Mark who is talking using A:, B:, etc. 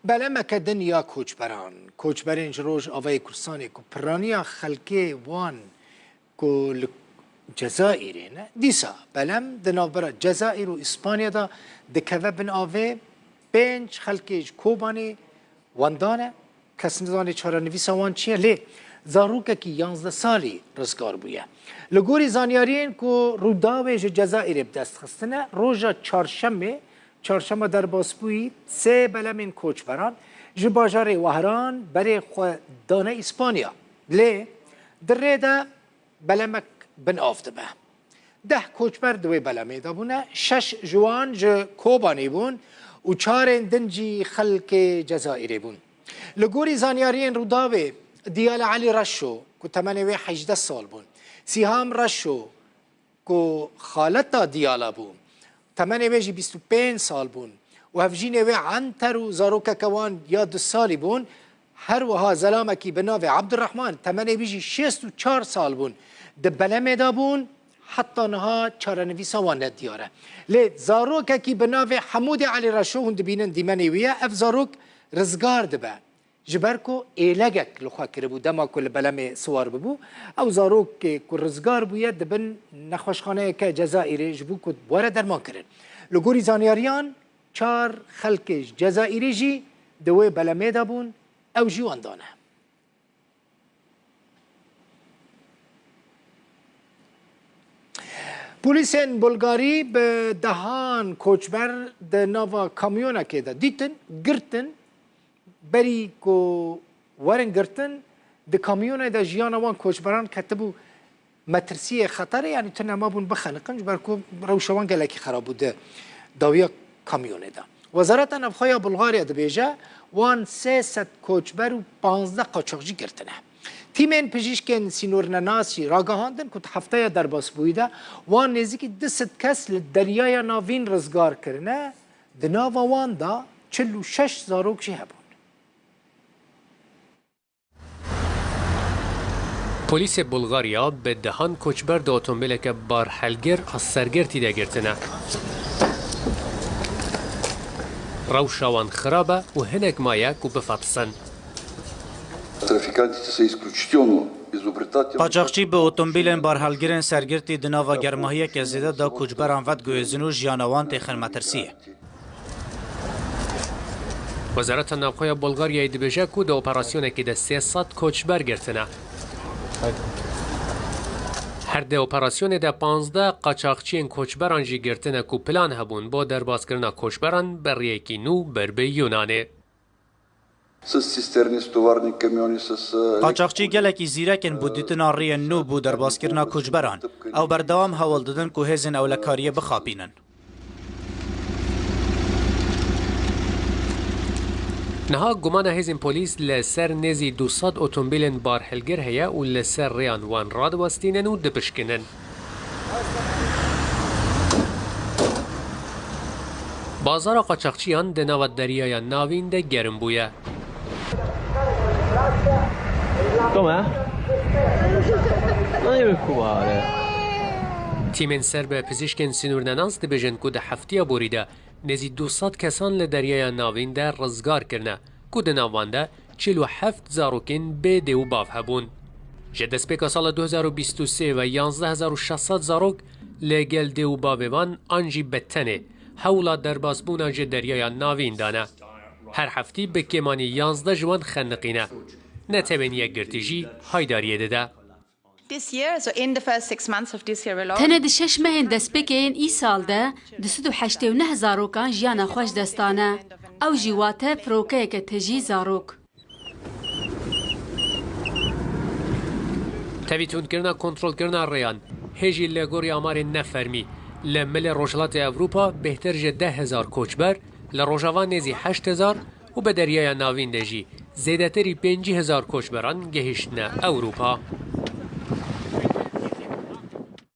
A: بلما که دنیا کوچبرین روش آوای کرسانی که پرانیا خلقی وان که جزائری نه دیسا بلم دنابرا جزائر و اسپانیا دا دکوه بن آوه بینج خلقیش کوبانی واندانه کس ندانه چاره نویسا وان چیه لی زاروکه که 11 سالی رزگار بویه لگوری زانیارین که روداویج جزائر بدست خستنه روژا چهارشنبه در باسپوی 3 بلمین کوچبران جباجار وهران برای دانه اسپانیا لی در ده بلمک بن آفده به 10 کوچبر دوی بلمه دا بونه 6 جوان جه کوبانی بون و 4 دنجی خلق جزائری بون لگوری زانیارین روداوی دیال علی رشو که 18 سال بون سیهام رشو که خالتا دیالا بون 25 سال بون و هفجین وی عنتر و زاروکا کوان یا 2 سالی بون هر وها زلامکی بناوی عبدالرحمن 64 سال بون ده بلمه دا بون حتی نها چارنویسا وانه دیاره لی زاروکا کی بناوی حمود علی رشو هند بینن دیمنی ویه اف زاروک رزگار دبه جبرکو ایلگک لخوا کربو دما کل بلمه سوار ببو او زاروک که رزگار بویه دبن نخوشخانه که جزائری جبو کد بواره درمان کرن لگوری زانیاریان 4 خلقش جزائری جی دوی بلمه دا بون او جی واندانه پولیسین بلغاری به دهان کوچبر ده نوا کامیونه که ده دیتن گرتن بری کو ورن گرتن ده کامیونه ده جیان وان کوچبران کتبو مترسی خطره یعنی تنها ما بون بخنقن جبر کو روشوان گلکی خراب بوده داویا کامیونه ده وزارت نفخای بلغاریا ده بیجه وان 300 کوچبر و 15 قاچاقچی گرتنه تیمین پزشکان سینورنناسی راگهاندن که هفته در باس بوده وان نزدیک 200 کس دریای ناوین رزگار کرنه دناو وان دا 46 زاروک جی هبون
B: پلیس بلغاریا به دهان کوچبر دو اتومبیل که بار حلگر از سرگرتی ده گرتنه روشوان خرابه و هنگ مایه که بفطسن
C: قاچاقچی به اتومبیلن بارهلگرن سرگرتی دناوا گرماهی که زیده دا کوچبران ود گویزنو جیانوان تیخن مترسیه
B: وزارت نفخای بلغاریا دبیجه که ده اپراسیونه که ده 300 کوچبر گرتنه هر ده اپراسیون ده 15 قاچاقچین کوچبران جی گرتنه که پلان هبون با درباز کرنا کوچبران بر یکی نو بر به یونانه
C: قاچاقچی گلکی زیرکن بودیتنا ری نو بو در باسکرنا کوچبران او بردوام حوال دادن که هزن اولکاریه بخابینن
B: نها گمان هزین پلیس لسر نزی 200 اتومبیلن بارحلگر هیا و لسر ریان وان راد وستینن و دبشکنن بازار قاچاقچیان دناو دریای ناوین ده گرم بویه تیمن سرب پزشکن سینورنناس دبیجن که ده هفتیا بوریده نزی 200 کسان لدریای ناوین ده رزگار کرنه که ده ناوان ده 47 زاروکین به دیو باف هبون. جدسپیکا سال 2023 و 11600 زاروک لگل دیو باوان آنجی بتنه حولا درباسبونا دریای ناوین دانه. هر هفتی به کمانی 11 جوان خنقینه. نتبین یک گرتیجی هایداریه ده.
D: تنه ده 6 مهین دسپیکین ای سال ده 289 زاروکان جیانا خوش دستانه او جیواته فروکه که تجی زاروک
B: تاویتون کرنا کنترل کرنا ریان هجی لگوری آمار نفرمی لمل روجلات اوروپا بهتر جه 10,000 کوچبر لروجوان نزی 8,000 و به دریای ناوین دجی زیده تری 5,000 کوچبران گهشتنه اوروپا